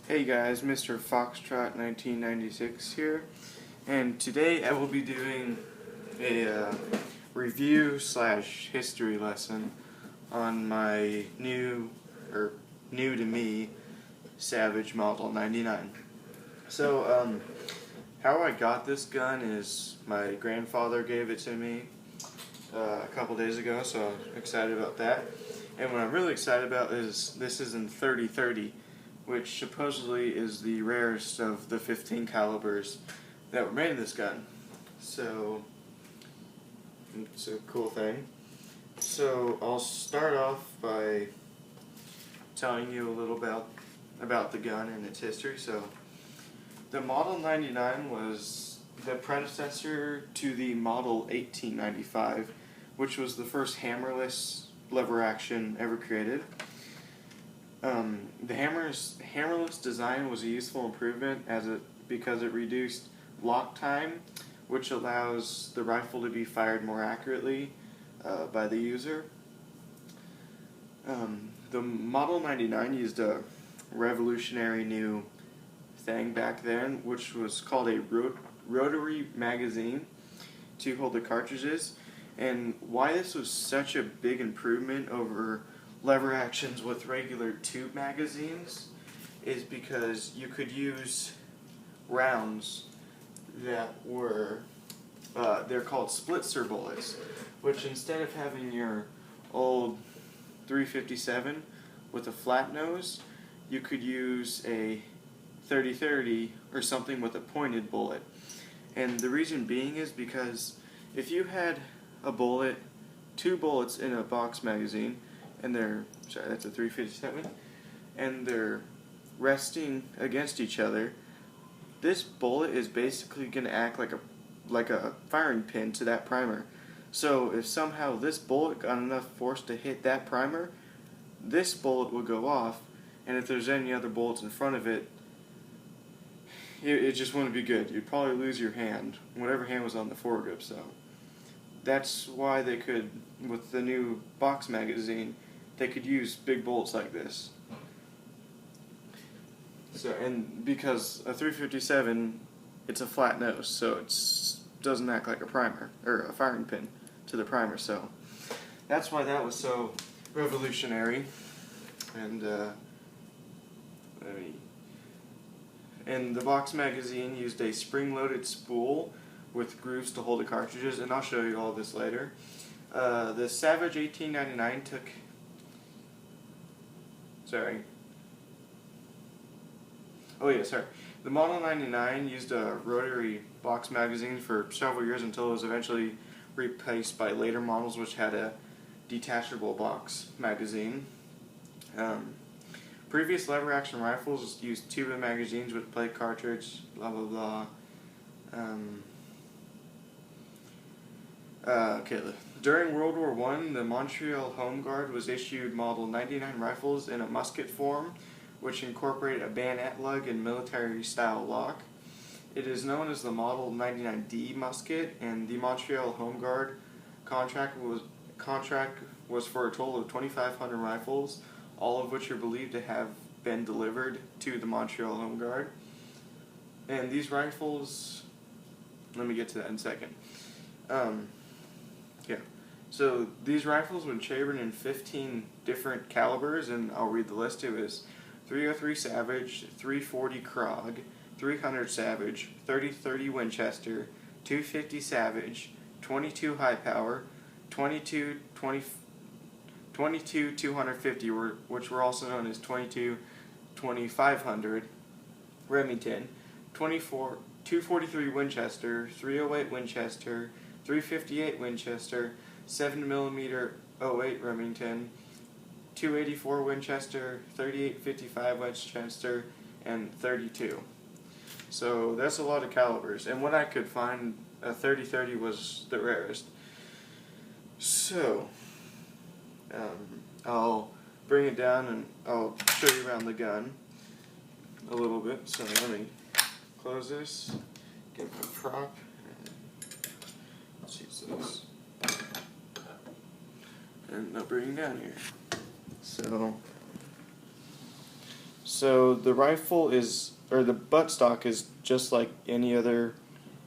Hey guys, Mr. Foxtrot 1996 here, and today I will be doing a review slash history lesson on my new to me Savage Model 99. So how I got this gun is my grandfather gave it to me a couple days ago, so I'm excited about that. And what I'm really excited about is this is in 30-30, which supposedly is the rarest of the 15 calibers that were made in this gun. So it's a cool thing. So I'll start off by telling you a little about the gun and its history. So the Model 99 was the predecessor to the Model 1895, which was the first hammerless lever action ever created. The hammerless design was a useful improvement because it reduced lock time, which allows the rifle to be fired more accurately by the user. The Model 99 used a revolutionary new thing back then, which was called a rotary magazine to hold the cartridges. And why this was such a big improvement over lever actions with regular tube magazines is because you could use rounds that were they're called splitzer bullets, which instead of having your old 357 with a flat nose, you could use a 30-30 or something with a pointed bullet. And the reason being is because if you had two bullets in a box magazine, and that's a 357, and they're resting against each other, this bullet is basically going to act like a firing pin to that primer. So if somehow this bullet got enough force to hit that primer, this bullet will go off, and if there's any other bullets in front of it, it just wouldn't be good. You'd probably lose your hand, whatever hand was on the foregrip. So that's why they could, with the new box magazine, they could use big bullets like this. So, and because a 357, it's a flat nose, so it doesn't act like a primer or a firing pin to the primer. So that's why that was so revolutionary. And the box magazine used a spring-loaded spool with grooves to hold the cartridges, and I'll show you all this later. The Savage 1899 took... Sorry. Oh yeah, sorry. The Model 99 used a rotary box magazine for several years until it was eventually replaced by later models which had a detachable box magazine. Previous lever action rifles used tube magazines with plate cartridge, blah blah blah. During World War I, the Montreal Home Guard was issued Model 99 rifles in a musket form, which incorporated a bayonet lug and military-style lock. It is known as the Model 99D musket, and the Montreal Home Guard contract was for a total of 2,500 rifles, all of which are believed to have been delivered to the Montreal Home Guard. And these rifles, let me get to that in a second. So these rifles were chambered in 15 different calibers, and I'll read the list. It was 303 Savage, 340 Krog, 300 Savage, 30-30 Winchester, 250 Savage, 22 High Power, 22 250, which were also known as 22 2500 Remington, 243 Winchester, 308 Winchester, 358 Winchester, 7mm 08 Remington, 284 Winchester, 3855 Winchester, and 32. So that's a lot of calibers, and when I could find, a 30-30 was the rarest. So I'll bring it down and I'll show you around the gun a little bit. So let me close this, get my prop, and let's use this. And I'll bring it down here. So So the rifle is, or the buttstock is just like any other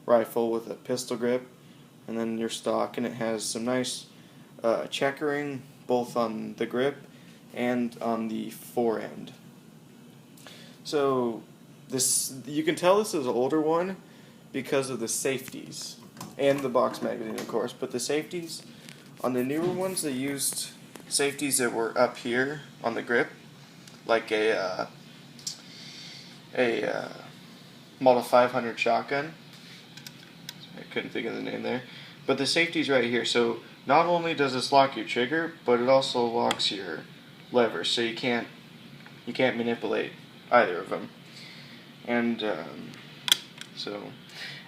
rifle with a pistol grip, and then your stock, and it has some nice checkering both on the grip and on the forend. So this, you can tell this is an older one because of the safeties and the box magazine, of course. But the safeties on the newer ones, they used safeties that were up here on the grip, like a Model 500 shotgun. I couldn't think of the name there, but the safety's right here. So not only does this lock your trigger, but it also locks your lever, so you can't manipulate either of them. And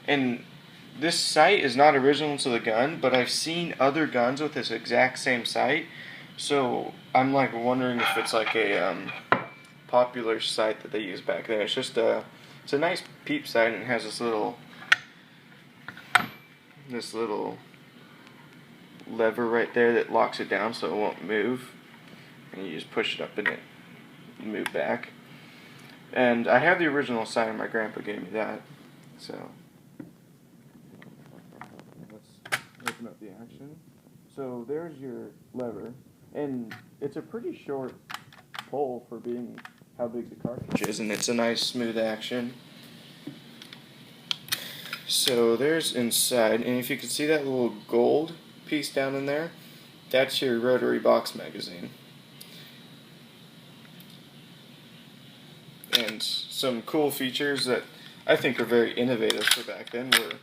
and this sight is not original to the gun, but I've seen other guns with this exact same sight. So I'm like wondering if it's like a popular sight that they used back then. It's just it's a nice peep sight, and it has this little lever right there that locks it down so it won't move, and you just push it up and it move back. And I have the original sight, my grandpa gave me that. So let's open up the action. So there's your lever, and it's a pretty short pull for being how big the cartridge is, and it's a nice smooth action. So there's inside, and if you can see that little gold piece down in there, that's your rotary box magazine. And some cool features that I think are very innovative for back then were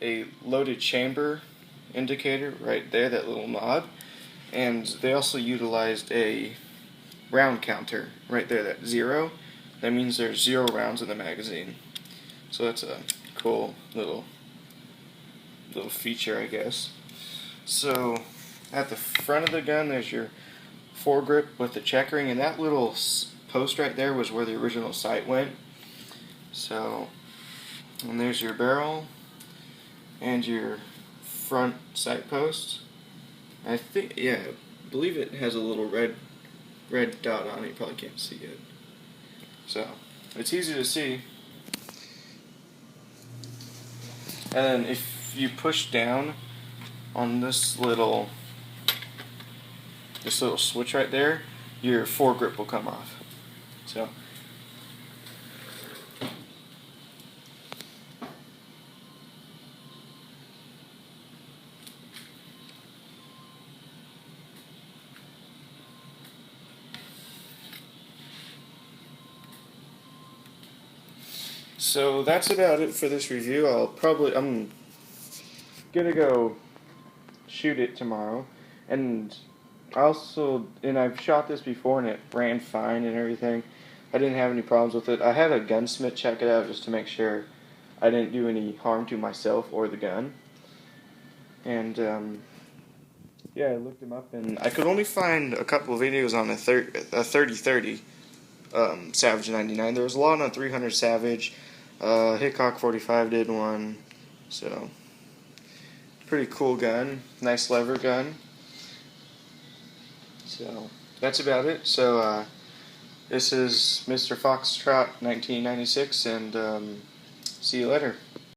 a loaded chamber indicator right there, that little knob, and they also utilized a round counter right there, that 0. That means there's 0 rounds in the magazine. So that's a cool little feature, I guess. So at the front of the gun, there's your foregrip with the checkering, and that little post right there was where the original sight went. So, and there's your barrel and your front sight post. I think, yeah, I believe it has a little red dot on it. You probably can't see it. So it's easy to see. And then if you push down on this little switch right there, your foregrip will come off. So that's about it for this review. I'm gonna go shoot it tomorrow, and I've shot this before and it ran fine and everything. I didn't have any problems with it. I had a gunsmith check it out just to make sure I didn't do any harm to myself or the gun. And yeah, I looked him up, and I could only find a couple of videos on a 30-30 Savage 99. There was a lot on 300 Savage. Hickok 45 did one. So pretty cool gun, nice lever gun. So that's about it. So this is Mr. Foxtrot 1996, and see you later.